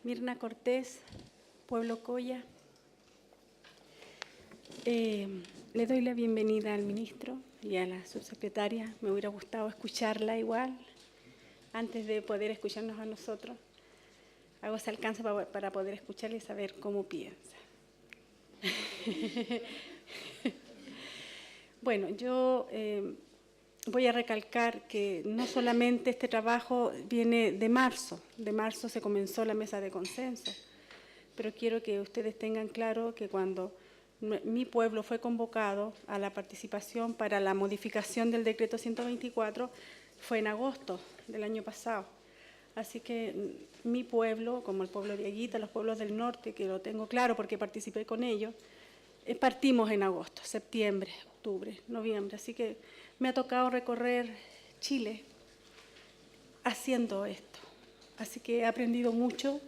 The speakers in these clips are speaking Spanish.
Mirna Cortés, Pueblo Coya. Le doy la bienvenida al ministro y a la subsecretaria. Me hubiera gustado escucharla igual, antes de poder escucharnos a nosotros. Hago ese alcance para poder escucharle y saber cómo piensa. Bueno, yo voy a recalcar que no solamente este trabajo viene de marzo se comenzó la mesa de consenso, pero quiero que ustedes tengan claro que cuando mi pueblo fue convocado a la participación para la modificación del decreto 124 fue en agosto del año pasado. Así que mi pueblo, como el pueblo de Aguita, los pueblos del norte, que lo tengo claro porque participé con ellos, partimos en agosto, septiembre, octubre, noviembre. Así que me ha tocado recorrer Chile haciendo esto. Así que he aprendido mucho.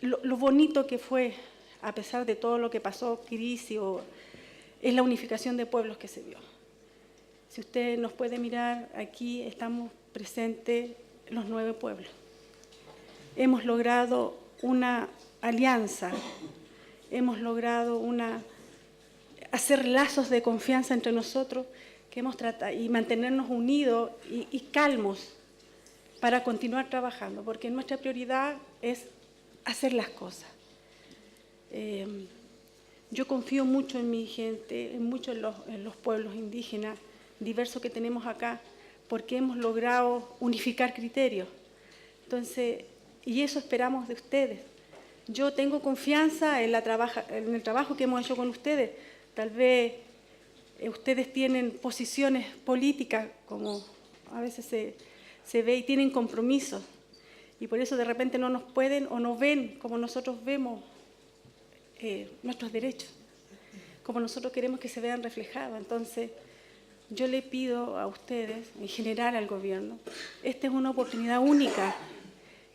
Lo bonito que fue, a pesar de todo lo que pasó, crisis, es la unificación de pueblos que se dio. Si usted nos puede mirar, aquí estamos presentes los 9 pueblos. Hemos logrado una alianza, hemos logrado hacer lazos de confianza entre nosotros que hemos tratado y mantenernos unidos y calmos para continuar trabajando, porque nuestra prioridad es hacer las cosas. Yo confío mucho en mi gente, mucho en los pueblos indígenas diversos que tenemos acá, porque hemos logrado unificar criterios. Entonces, y eso esperamos de ustedes. Yo tengo confianza en el trabajo que hemos hecho con ustedes. Tal vez ustedes tienen posiciones políticas, como a veces se ve, y tienen compromisos. Y por eso de repente no nos pueden o no ven como nosotros vemos nuestros derechos, como nosotros queremos que se vean reflejados. Entonces, yo le pido a ustedes, en general al gobierno, esta es una oportunidad única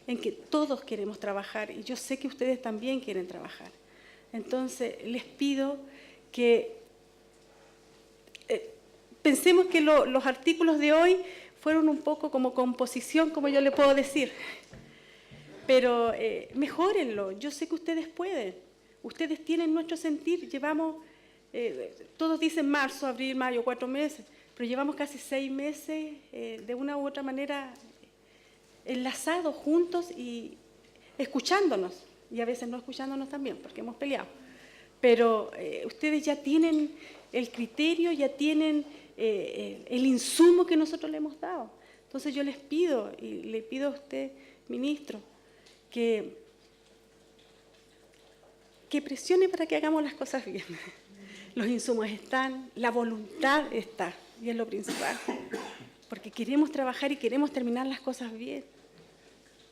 en que todos queremos trabajar y yo sé que ustedes también quieren trabajar. Entonces, les pido que pensemos que los artículos de hoy fueron un poco como composición, como yo le puedo decir, pero mejórenlo. Yo sé que ustedes pueden, ustedes tienen nuestro sentir, llevamos... todos dicen marzo, abril, mayo, 4 meses, pero llevamos casi 6 meses de una u otra manera enlazados juntos y escuchándonos, y a veces no escuchándonos también, porque hemos peleado. Pero ustedes ya tienen el criterio, ya tienen el insumo que nosotros le hemos dado. Entonces yo les pido, y le pido a usted, ministro, que presione para que hagamos las cosas bien. Los insumos están, la voluntad está, y es lo principal, porque queremos trabajar y queremos terminar las cosas bien.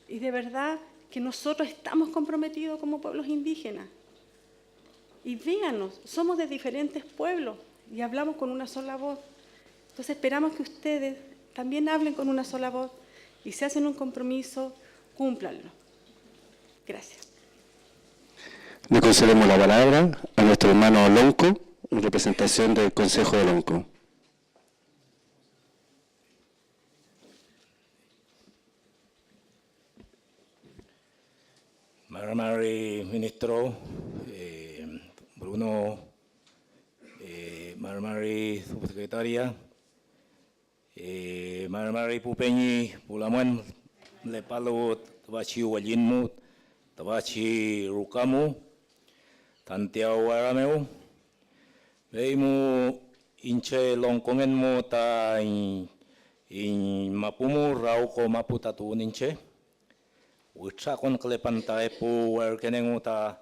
Y de verdad que nosotros estamos comprometidos como pueblos indígenas. Y véanos, somos de diferentes pueblos y hablamos con una sola voz. Entonces esperamos que ustedes también hablen con una sola voz y si hacen un compromiso, cúmplanlo. Gracias. Le concedemos la palabra a nuestro hermano Lonco, en representación del Consejo de Lonco. Maramari Ministro, Bruno, Maramari Subsecretaria, Maramari Pupeñi, Pulamuan, Lepalo, Tabachi Wajinmu, Tabachi Rukamu, Tantiao Arameo, Veimu inche longkongenmu ta in mapumu rauko maputatu ninche. Uchakon kelepan ta epu werkenengu ta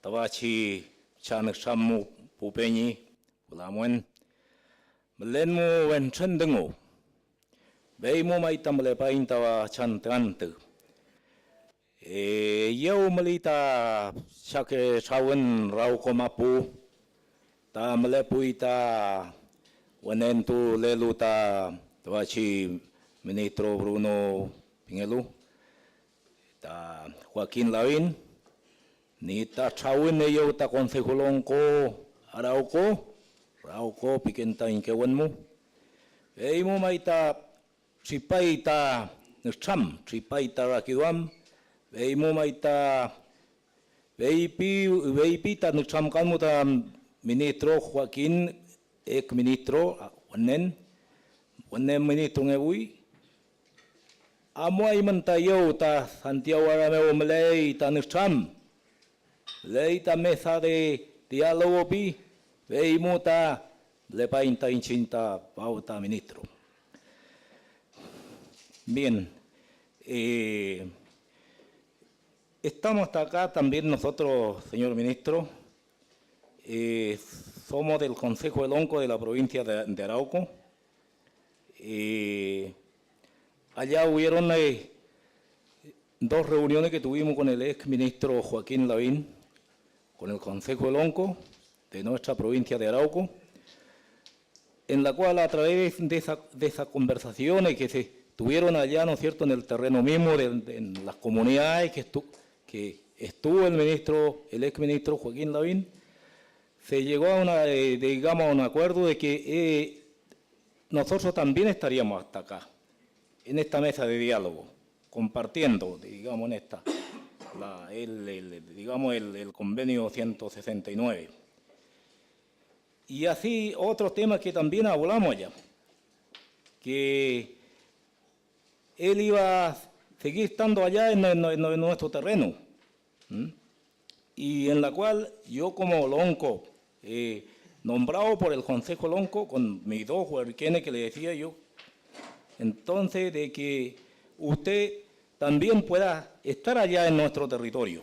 tawachi chanak shamu pupenyi pulamuen. Melenmu wen chendengu. Veimu maitam lepain tawa chantantu. Yau melita shake shawen rauko mapu. Ta melepui ta wanentu lelu ta tawachi Ministro Bruno Pingelu ta Joaquín Lavín ni ta chawin yo ta Consejo Lonco Rauco pikenta inkewenmu eimu maita chipaita ncham chipaita rakiwam Veimu maita veipi ta nuchamkan ta ministro Joaquín ex ministro wanen ministro ngebui amuai mentayo ta Santiago Arameo Malay ta nucham lei ta mesa de diálogo pi veimu ta le painta inchinta pauta ministro. Bien, estamos hasta acá también nosotros, señor ministro, somos del Consejo del Onco de la provincia de Arauco. Allá hubieron 2 reuniones que tuvimos con el ex ministro Joaquín Lavín, con el Consejo del Onco de nuestra provincia de Arauco, en la cual a través de esas conversaciones que se tuvieron allá, ¿no es cierto?, en el terreno mismo, en las comunidades que estuvo el ex ministro Joaquín Lavín, se llegó a a un acuerdo de que nosotros también estaríamos hasta acá, en esta mesa de diálogo, compartiendo, digamos, el convenio 169. Y así otros temas que también hablamos allá, que él iba a seguir estando allá en nuestro terreno, y en la cual yo como lonco, nombrado por el Consejo Lonco, con mis 2 huerquenes que le decía yo, entonces de que usted también pueda estar allá en nuestro territorio.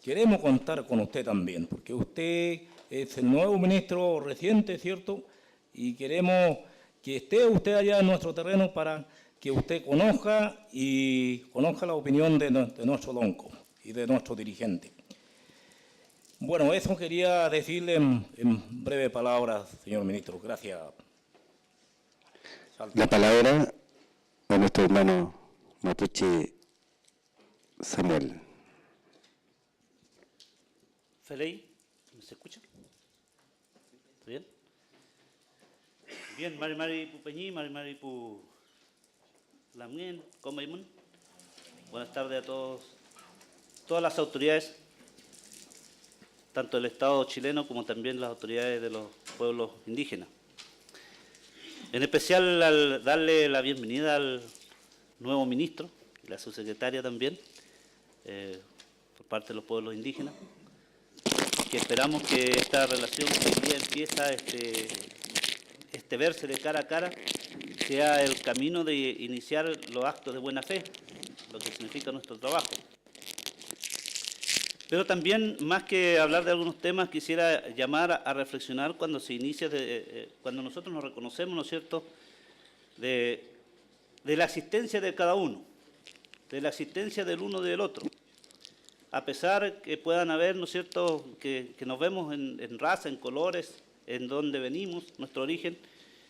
Queremos contar con usted también, porque usted es el nuevo ministro reciente, ¿cierto? Y queremos que esté usted allá en nuestro terreno para que usted conozca la opinión de nuestro lonco y de nuestro dirigente. Bueno, eso quería decirle en breve palabras, señor ministro. Gracias. La palabra a nuestro hermano mapuche Samuel. Feley, ¿se escucha? ¿Está bien? Bien, Mari Pupeñí, Mari Pu Lamien, Comaimun. Buenas tardes a todas las autoridades, tanto del Estado chileno como también las autoridades de los pueblos indígenas. En especial al darle la bienvenida al nuevo ministro, y la subsecretaria también, por parte de los pueblos indígenas, que esperamos que esta relación que hoy día empieza este verse de cara a cara sea el camino de iniciar los actos de buena fe, lo que significa nuestro trabajo. Pero también, más que hablar de algunos temas, quisiera llamar a reflexionar cuando se inicia, cuando nosotros nos reconocemos, ¿no es cierto?, de la existencia de cada uno, de la existencia del uno del otro. A pesar que puedan haber, ¿no es cierto?, que nos vemos en raza, en colores, en dónde venimos, nuestro origen,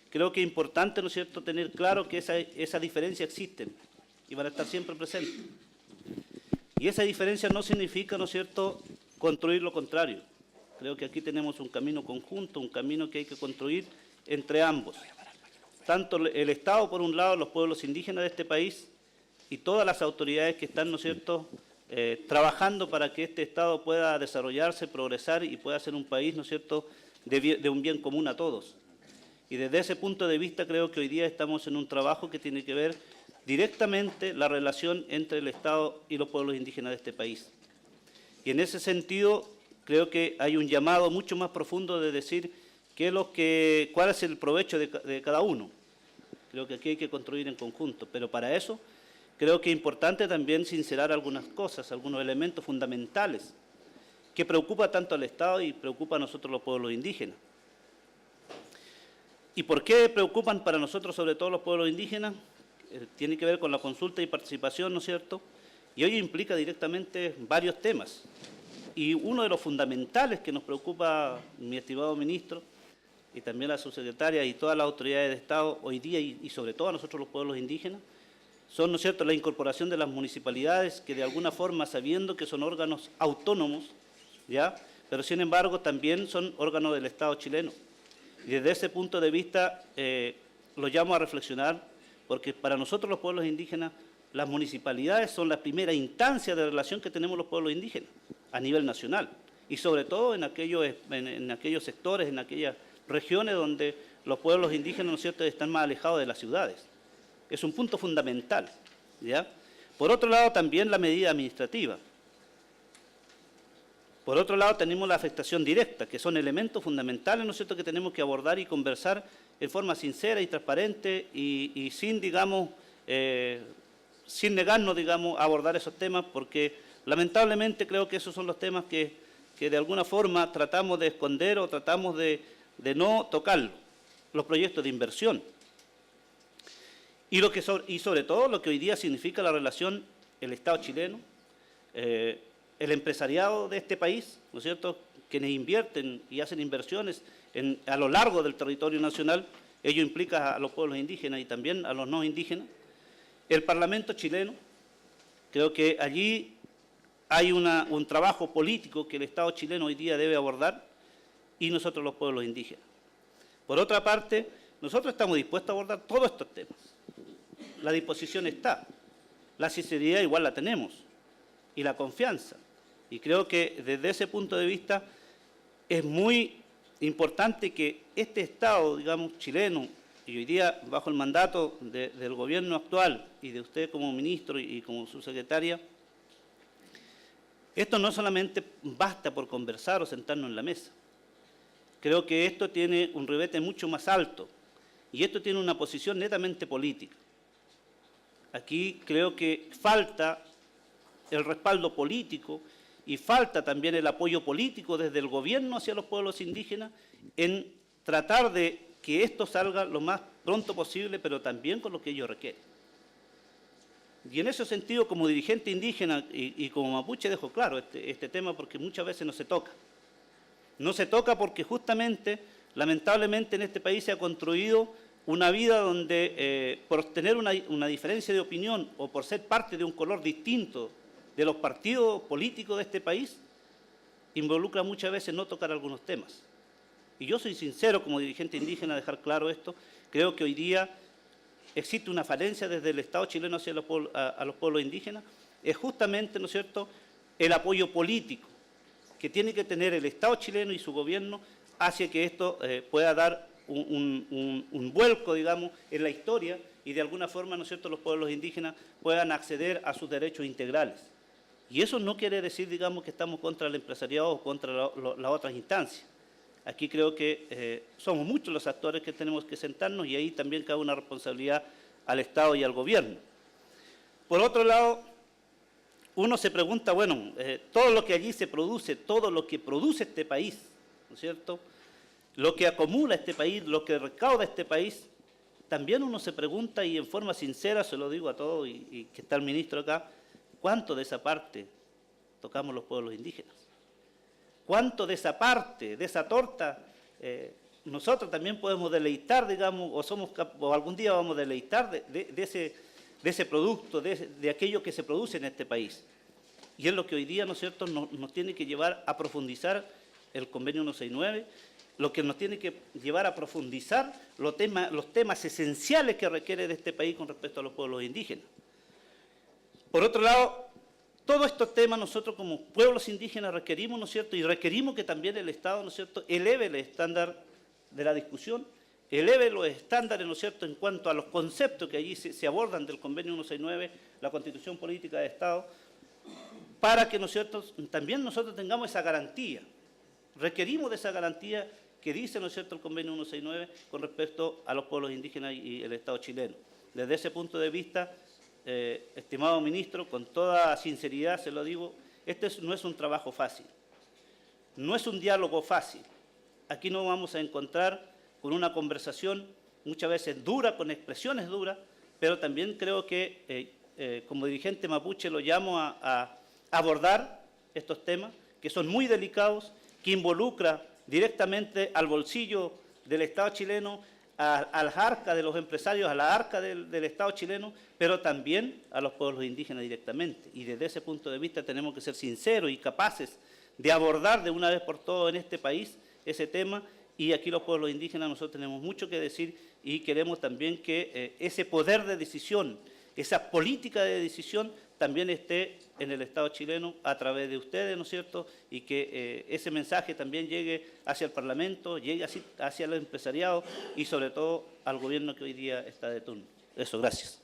creo que es importante, ¿no es cierto?, tener claro que esa diferencia existen y van a estar siempre presentes. Y esa diferencia no significa, ¿no es cierto?, construir lo contrario. Creo que aquí tenemos un camino conjunto, un camino que hay que construir entre ambos. Tanto el Estado, por un lado, los pueblos indígenas de este país y todas las autoridades que están, ¿no es cierto?, trabajando para que este Estado pueda desarrollarse, progresar y pueda ser un país, ¿no es cierto?, de un bien común a todos. Y desde ese punto de vista creo que hoy día estamos en un trabajo que tiene que ver directamente la relación entre el Estado y los pueblos indígenas de este país. Y en ese sentido creo que hay un llamado mucho más profundo de decir cuál es el provecho de cada uno. Creo que aquí hay que construir en conjunto, pero para eso creo que es importante también sincerar algunas cosas, algunos elementos fundamentales que preocupa tanto al Estado y preocupa a nosotros los pueblos indígenas. ¿Y por qué preocupan para nosotros sobre todo los pueblos indígenas? Tiene que ver con la consulta y participación, ¿no es cierto? Y hoy implica directamente varios temas. Y uno de los fundamentales que nos preocupa, mi estimado ministro, y también la subsecretaria y todas las autoridades de Estado hoy día, y sobre todo a nosotros los pueblos indígenas, son, ¿no es cierto?, la incorporación de las municipalidades que de alguna forma, sabiendo que son órganos autónomos, ¿ya?, pero sin embargo también son órganos del Estado chileno. Y desde ese punto de vista los llamo a reflexionar, porque para nosotros los pueblos indígenas las municipalidades son la primera instancia de relación que tenemos los pueblos indígenas a nivel nacional, y sobre todo en aquellos sectores, en aquellas regiones donde los pueblos indígenas, ¿no es cierto?, están más alejados de las ciudades. Es un punto fundamental, ¿ya? Por otro lado, también la medida administrativa. Por otro lado, tenemos la afectación directa, que son elementos fundamentales, ¿no es cierto?, que tenemos que abordar y conversar en forma sincera y transparente y sin, digamos, sin negarnos, digamos, a abordar esos temas, porque lamentablemente creo que esos son los temas que de alguna forma tratamos de esconder o tratamos de no tocar, los proyectos de inversión. Y sobre todo lo que hoy día significa la relación el Estado chileno, el empresariado de este país, ¿no es cierto?, quienes invierten y hacen inversiones a lo largo del territorio nacional, ello implica a los pueblos indígenas y también a los no indígenas. El Parlamento chileno, creo que allí hay un trabajo político que el Estado chileno hoy día debe abordar, y nosotros los pueblos indígenas. Por otra parte, nosotros estamos dispuestos a abordar todos estos temas. La disposición está, la sinceridad igual la tenemos, y la confianza. Y creo que desde ese punto de vista es muy importante que este Estado, digamos, chileno, y hoy día bajo el mandato del gobierno actual y de usted como ministro y como subsecretaria, esto no solamente basta por conversar o sentarnos en la mesa. Creo que esto tiene un ribete mucho más alto y esto tiene una posición netamente política. Aquí creo que falta el respaldo político y falta también el apoyo político desde el gobierno hacia los pueblos indígenas en tratar de que esto salga lo más pronto posible, pero también con lo que ellos requieren. Y en ese sentido, como dirigente indígena y como mapuche, dejo claro este tema porque muchas veces no se toca. No se toca porque justamente, lamentablemente, en este país se ha construido una vida donde por tener una diferencia de opinión o por ser parte de un color distinto de los partidos políticos de este país, involucra muchas veces no tocar algunos temas. Y yo soy sincero como dirigente indígena, dejar claro esto, creo que hoy día existe una falencia desde el Estado chileno hacia a los pueblos indígenas, es justamente, ¿no es cierto?, el apoyo político que tiene que tener el Estado chileno y su gobierno hacia que esto pueda dar un vuelco, digamos, en la historia y de alguna forma, ¿no es cierto?, los pueblos indígenas puedan acceder a sus derechos integrales. Y eso no quiere decir, digamos, que estamos contra el empresariado o contra las otras instancias. Aquí creo que somos muchos los actores que tenemos que sentarnos y ahí también cabe una responsabilidad al Estado y al gobierno. Por otro lado, uno se pregunta, bueno, todo lo que allí se produce, todo lo que produce este país, ¿no es cierto?, lo que acumula este país, lo que recauda este país, también uno se pregunta, y en forma sincera se lo digo a todos, y que está el ministro acá, ¿cuánto de esa parte tocamos los pueblos indígenas? ¿Cuánto de esa parte, de esa torta, nosotros también podemos deleitar, digamos, o algún día vamos a deleitar de ese producto, de aquello que se produce en este país? Y es lo que hoy día, ¿no es cierto?, nos tiene que llevar a profundizar el convenio 169, lo que nos tiene que llevar a profundizar los temas esenciales que requiere de este país con respecto a los pueblos indígenas. Por otro lado, todos estos temas nosotros como pueblos indígenas requerimos, ¿no es cierto?, y requerimos que también el Estado, ¿no es cierto?, eleve el estándar de la discusión, eleve los estándares, ¿no es cierto?, en cuanto a los conceptos que allí se abordan del convenio 169, la Constitución Política de Estado, para que, ¿no es cierto?, también nosotros tengamos esa garantía. Requerimos de esa garantía que dice, ¿no es cierto?, el convenio 169 con respecto a los pueblos indígenas y el Estado chileno. Desde ese punto de vista, estimado ministro, con toda sinceridad se lo digo, no es un trabajo fácil, no es un diálogo fácil. Aquí nos vamos a encontrar con una conversación muchas veces dura, con expresiones duras, pero también creo que como dirigente mapuche lo llamo a abordar estos temas que son muy delicados, que involucra directamente al bolsillo del Estado chileno, a las arcas de los empresarios, a la arca del Estado chileno, pero también a los pueblos indígenas directamente. Y desde ese punto de vista tenemos que ser sinceros y capaces de abordar de una vez por todas en este país ese tema, y aquí los pueblos indígenas nosotros tenemos mucho que decir y queremos también que ese poder de decisión, esa política de decisión también esté en el Estado chileno a través de ustedes, ¿no es cierto? Y que ese mensaje también llegue hacia el Parlamento, llegue hacia el empresariado y sobre todo al gobierno que hoy día está de turno. Eso, gracias.